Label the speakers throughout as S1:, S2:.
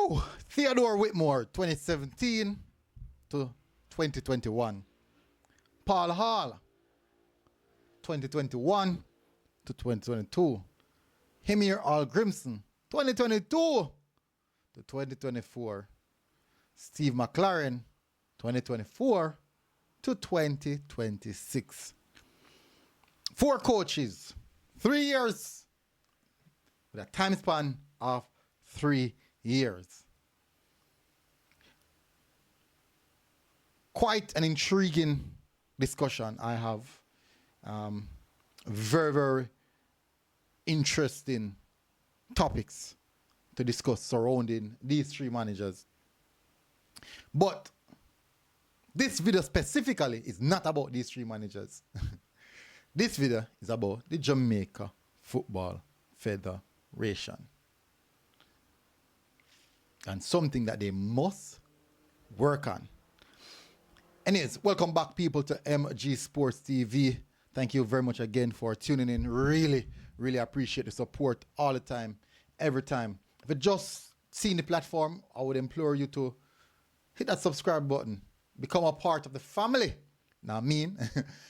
S1: Woo! Theodore Whitmore, 2017 to 2021. Paul Hall, 2021 to 2022. Hallgrimsson, 2022 to 2024. Steve McLaren, 2024 to 2026. 4 coaches, 3 years, with a time span of 3 years. Quite an intriguing discussion I have. Very, very interesting topics to discuss surrounding these 3 managers. But this video specifically is not about these 3 managers. This video is about the Jamaica Football Federation. And something that they must work on. Anyways, welcome back, people, to MG Sports TV. Thank you very much again for tuning in. Really, really appreciate the support all the time, every time. If you just seen the platform, I would implore you to hit that subscribe button. Become a part of the family. Now,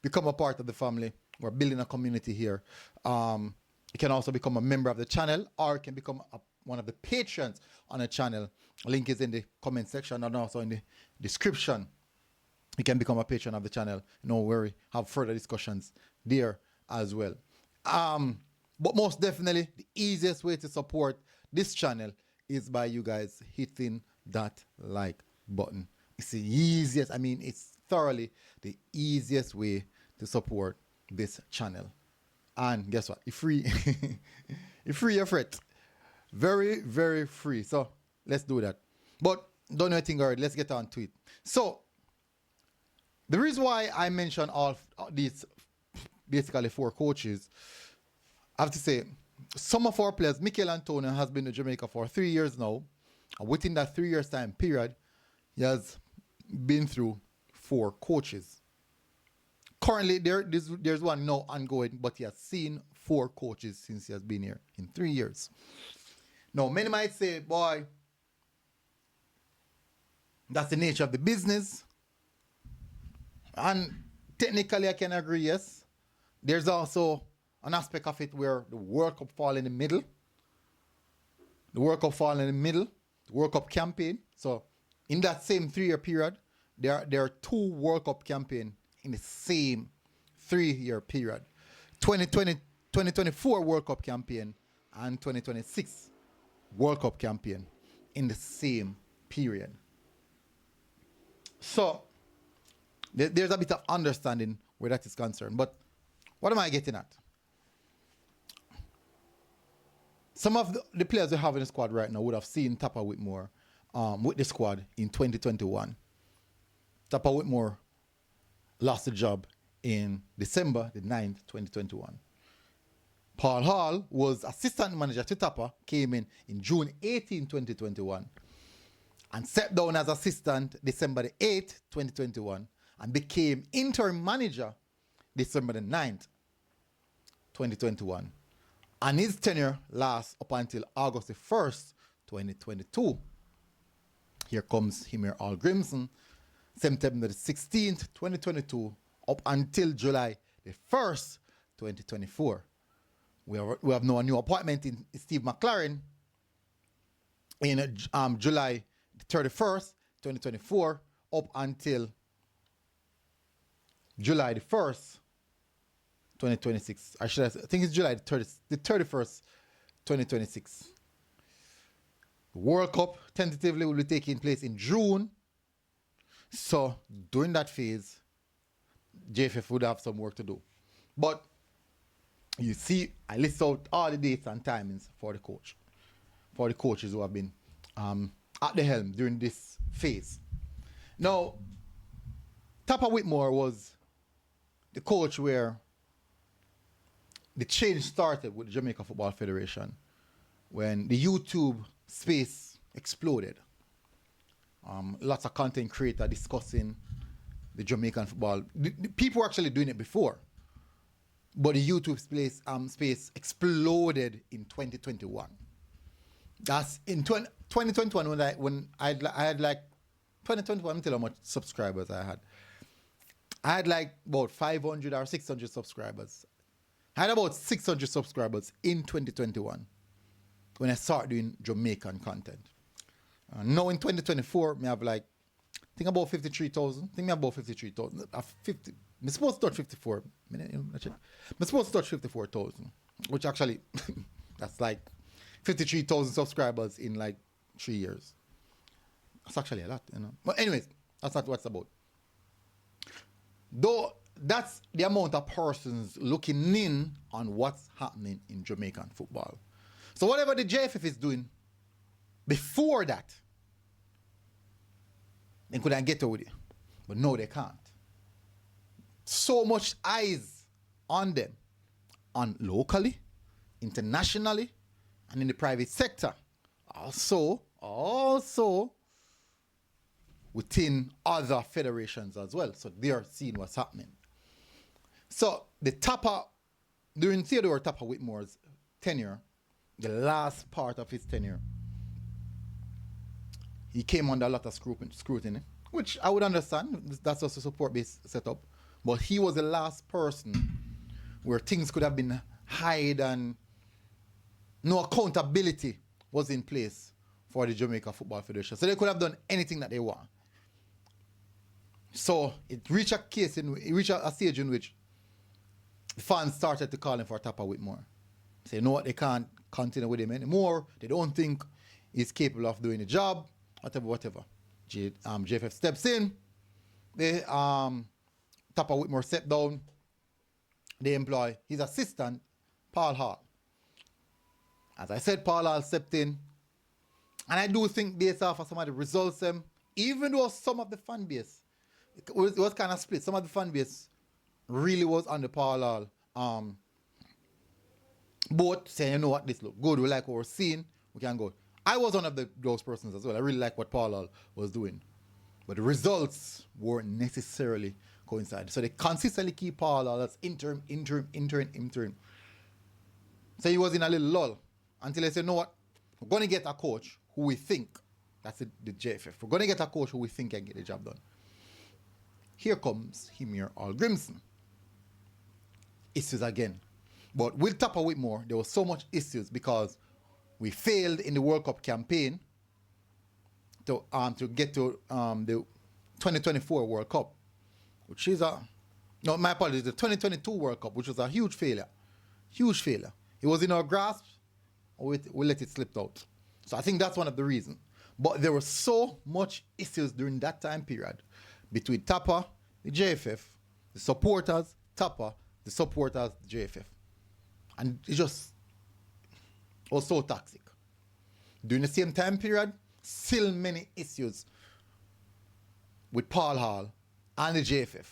S1: become a part of the family. We're building a community here. You can also become a member of the channel, or you can become one of the patrons on the channel. Link is in the comment section and also in the description. You can become a patron of the channel. No worry, have further discussions there as well. But most definitely, the easiest way to support this channel is by you guys hitting that like button. It's the easiest, it's thoroughly the easiest way to support this channel. And guess what? It's free. It's free, you're free. Very, very free. So let's do that. But don't know anything already. Let's get on to it. So the reason why I mention all these basically 4 coaches, I have to say, some of our players, Mikel Antonio has been in Jamaica for 3 years now. And within that 3 years time period, he has been through 4 coaches. Currently, there's one now ongoing, but he has seen 4 coaches since he has been here in 3 years. Now, many might say, boy, that's the nature of the business. And technically, I can agree, yes. There's also an aspect of it where the World Cup fall in the middle. The World Cup fall in the middle. The World Cup campaign. So, in that same 3-year period, there are 2 World Cup campaigns in the same 3-year period. 2024 World Cup campaign and 2026 World Cup campaign in the same period. So there's a bit of understanding where that is concerned. But what am I getting at? Some of the players we have in the squad right now would have seen Tapper Whitmore with the squad in 2021. Tapper Whitmore lost the job in December the 9th, 2021. Paul Hall was assistant manager to Tapper, came in June 18, 2021, and stepped down as assistant December the 8th, 2021, and became interim manager December the 9th, 2021. And his tenure lasts up until August the 1st, 2022. Here comes Hallgrimsson, September the 16th, 2022, up until July the 1st, 2024. We have now a new appointment in Steve McLaren in July the 31st, 2024, up until July the 1st, 2026. I think it's July the 31st, 2026. The World Cup tentatively will be taking place in June. So during that phase, JFF would have some work to do. But you see, I list out all the dates and timings for the coaches who have been at the helm during this phase. Now, Tapper Whitmore was the coach where the change started with the Jamaica Football Federation when the YouTube space exploded. Lots of content creators discussing the Jamaican football. The people were actually doing it before, but the YouTube space exploded in 2021. That's in 2021 when I had like 2021. I'm tell you how much subscribers I had. I had like about 500 or 600 subscribers. I had about 600 subscribers in 2021 when I started doing Jamaican content. Now in 2024, me have like, I think about 53,000. I think me have about 53,000. 50. I'm supposed to touch 54. I'm supposed to touch 54,000, which actually, that's like 53,000 subscribers in like 3 years. That's actually a lot, you know. But anyways, that's not what it's about. Though that's the amount of persons looking in on what's happening in Jamaican football. So whatever the JFF is doing before that, they couldn't get away with it. But no, they can't. So much eyes on them, on locally, internationally, and in the private sector. Also within other federations as well. So they are seeing what's happening. So the Tapper, during Theodore Tapper Whitmore's tenure, the last part of his tenure, he came under a lot of scrutiny, which I would understand. That's also a support-based setup. But he was the last person where things could have been hid and no accountability was in place for the Jamaica Football Federation. So they could have done anything that they want. So it reached a stage in which the fans started to call him for Tapper Whitmore. Say, you know what, they can't continue with him anymore. They don't think he's capable of doing the job, whatever. JFF steps in. Tapper Whitmore stepped down. They employ his assistant, Paul Hall. As I said, Paul Hall stepped in. And I do think based off of some of the results, even though some of the fan base, it was kind of split. Some of the fan base really was on the Paul Hall. Both saying, you know what, this look good, we like what we're seeing, we can go. I was one of those persons as well. I really like what Paul Hall was doing. But the results weren't necessarily coinciding. So they consistently keep Paul Hall as interim. So he was in a little lull until they said, you know what, we're going to get a coach who we think, that's the JFF, we're going to get a coach who we think can get the job done. Here comes Hallgrimsson. Issues again. But with Tapper Whitmore, there was so much issues because we failed in the World Cup campaign to get to the 2024 World Cup, which is the 2022 World Cup, which was a huge failure. Huge failure. It was in our grasp, we let it slip out. So I think that's one of the reasons. But there was so much issues during that time period between Tapper, the JFF, the supporters, Tapper, the supporters, the JFF. And it just was so toxic. During the same time period, still many issues with Paul Hall and the JFF,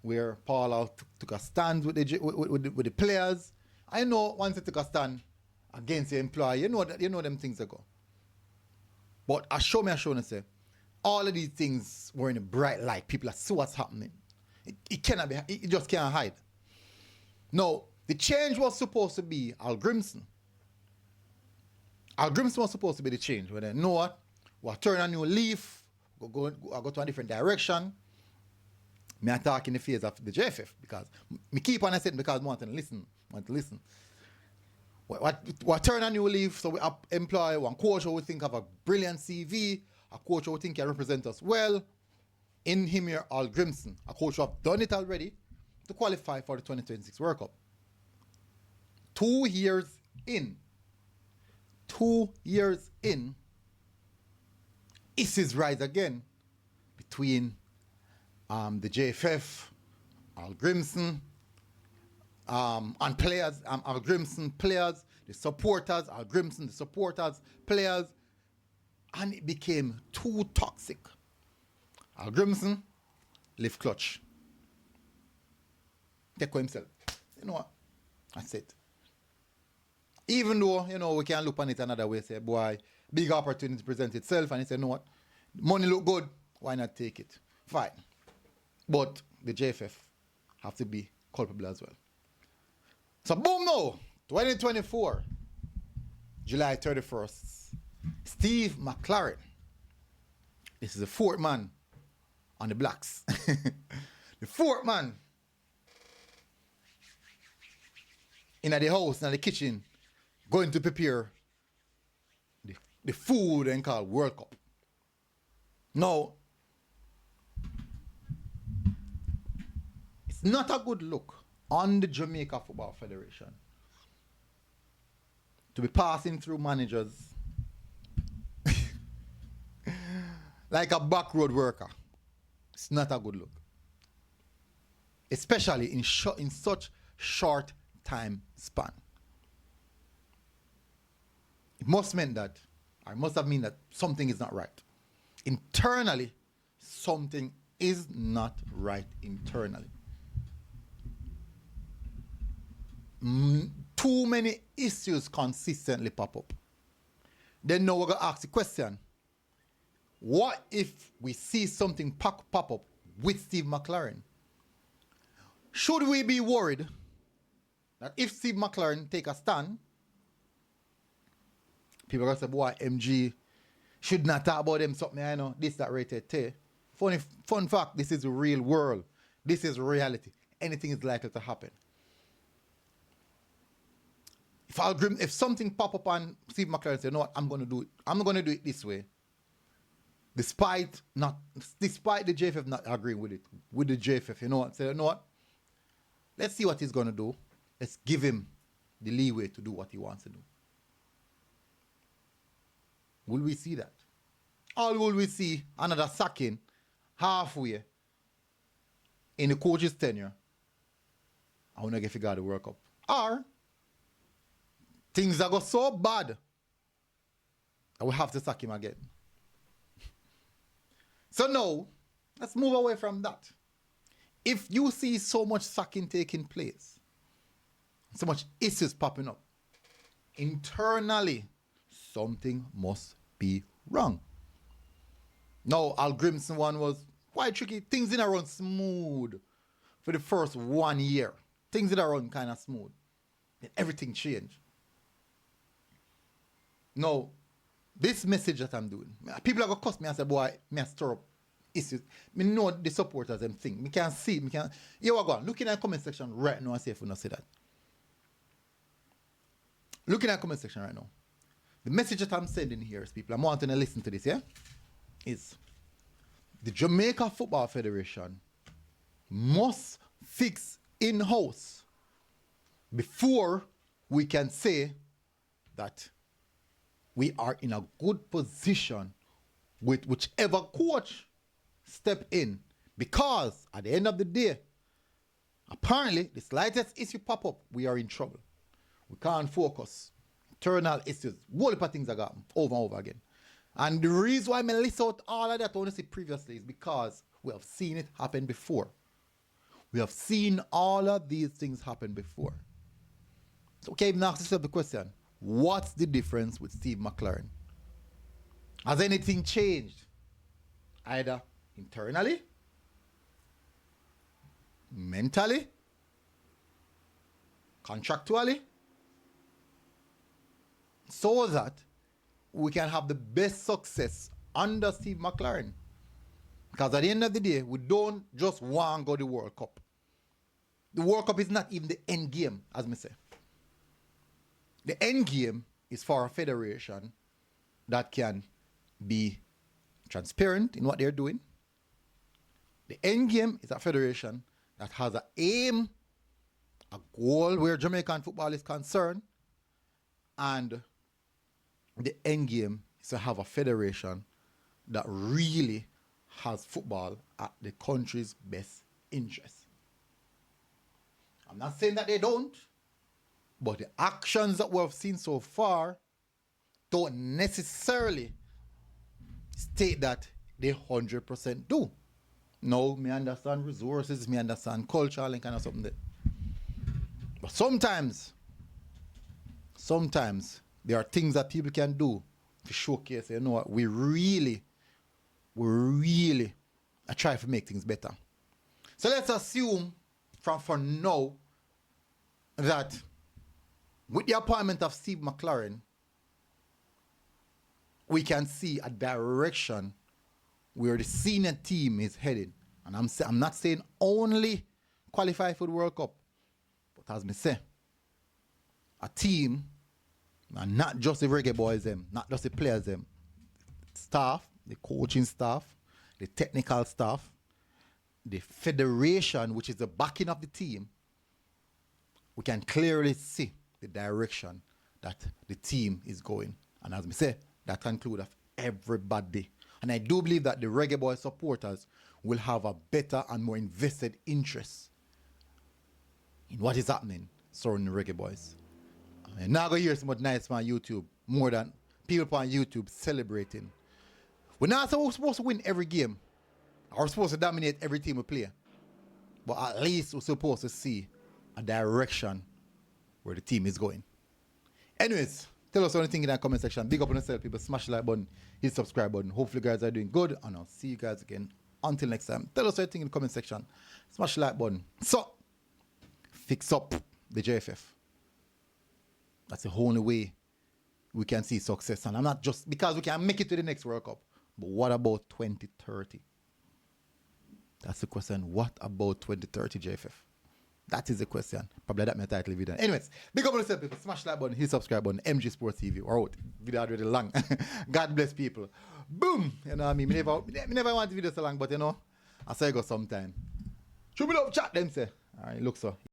S1: where Paul Hall took a stand with the players. I know once he took a stand against the employee, you know them things that go. But I show and say, all of these things were in a bright light. People are see what's happening. It cannot be. It just can't hide. No, the change was supposed to be Hallgrimsson. Hallgrimsson was supposed to be the change. But then, you know what? We'll turn a new leaf. Go to a different direction. Me attack in the face of the JFF because me keep on saying because I want to listen. What turn a new leaf, so we employ one coach who we think have a brilliant CV, a coach who we think can represent us well, in him here, Hallgrimsson, a coach who have done it already to qualify for the 2026 World Cup. 2 years in, issues rise again between the JFF, Hallgrimsson, and players, Hallgrimsson players, the supporters, Hallgrimsson, the supporters, players, and it became too toxic. Hallgrimsson lift clutch. Take for himself. You know what? That's it. Even though, we can look on it another way, say, boy, big opportunity present itself, and he said, you know what? Money look good, why not take it? Fine. But the JFF have to be culpable as well. So boom now, 2024. July 31st. Steve McLaren. This is the fourth man on the Blacks. The fourth man in the house, in the kitchen, going to prepare the food and called World Cup. Now, it's not a good look on the Jamaica Football Federation to be passing through managers like a backroad worker. It's not a good look. Especially in such short time span. It must mean that, or it must have meant that something is not right. Internally, something is not right internally. Too many issues consistently pop up. Then now we're going to ask the question, what if we see something pop up with Steve McLaren? Should we be worried that if Steve McLaren take a stand, people are going to say, boy, MG should not talk about them something, I know, this, that, rated, T. Fun fact, this is the real world. This is reality. Anything is likely to happen. If something pop up on Steve McLaren and say, no, I'm going to do it. I'm going to do it this way. Despite the JFF not agreeing with it, with the JFF, you know what? Say, you know what? Let's see what he's going to do. Let's give him the leeway to do what he wants to do. Will we see that? Or will we see another sacking halfway in the coach's tenure? I want to get figured the World Cup. Or things that go so bad that we have to sack him again. So now, let's move away from that. If you see so much sacking taking place, so much issues popping up, internally, something must be wrong. Now, Hallgrimsson one was quite tricky. Things didn't run smooth for the first 1 year. Things didn't run kind of smooth. Then everything changed. Now, this message that I'm doing, people are going to cuss me and say, boy, me stir up issues. Me know the supporters them think. Me can see, here we go. Look in the comment section right now and see if we not say that. Look in the comment section right now. The message that I'm sending here is people, I'm wanting to listen to this, yeah? Is the Jamaica Football Federation must fix in-house before we can say that we are in a good position with whichever coach step in. Because at the end of the day, apparently the slightest issue pop up, we are in trouble. We can't focus. Internal issues, whole heap of things that got over and over again. And the reason why I list out all of that I want to say previously is because we have seen it happen before. We have seen all of these things happen before. So okay, now ask yourself the question, what's the difference with Steve McLaren? Has anything changed? Either internally, mentally, contractually, so that we can have the best success under Steve McLaren. Because at the end of the day, we don't just want to go to the World Cup. The World Cup is not even the end game, as me say. The end game is for a federation that can be transparent in what they're doing. The end game is a federation that has an aim, a goal where Jamaican football is concerned, and the end game is to have a federation that really has football at the country's best interest. I'm not saying that they don't, but the actions that we have seen so far don't necessarily state that they 100% do. No, me understand resources, me understand culture and kind of something there. But sometimes there are things that people can do to showcase, you know what, we really are trying to make things better. So let's assume for now that with the appointment of Steve McLaren, we can see a direction where the senior team is heading. And I'm not saying only qualify for the World Cup, but as me say, a team, and not just the Reggae Boyz them, not just the players them, staff, the coaching staff, the technical staff, the federation, which is the backing of the team, we can clearly see the direction that the team is going. And as me say, that includes everybody. And I do believe that the Reggae Boyz supporters will have a better and more invested interest in what is happening surrounding the Reggae Boyz. And now I go hear some nice on YouTube, more than people on YouTube celebrating. We're not supposed to win every game, or supposed to dominate every team we play. But at least we're supposed to see a direction where the team is going. Anyways, tell us what you think in that comment section. Big up on yourself, people. Smash the like button, hit the subscribe button. Hopefully you guys are doing good, and I'll see you guys again. Until next time, tell us what you think in the comment section. Smash the like button. So, fix up the JFF. That's the only way we can see success. And I'm not just because we can make it to the next World Cup. But what about 2030? That's the question. What about 2030 JFF? That is the question. Probably that my title video. Anyways, big up on yourself, people. Smash that button, hit subscribe button, MG Sports TV. Or out. Video already long. God bless people. Boom. You know what I mean? Me never want the video so long, but you know, I say go sometime. Show me love chat them say. Alright, look so.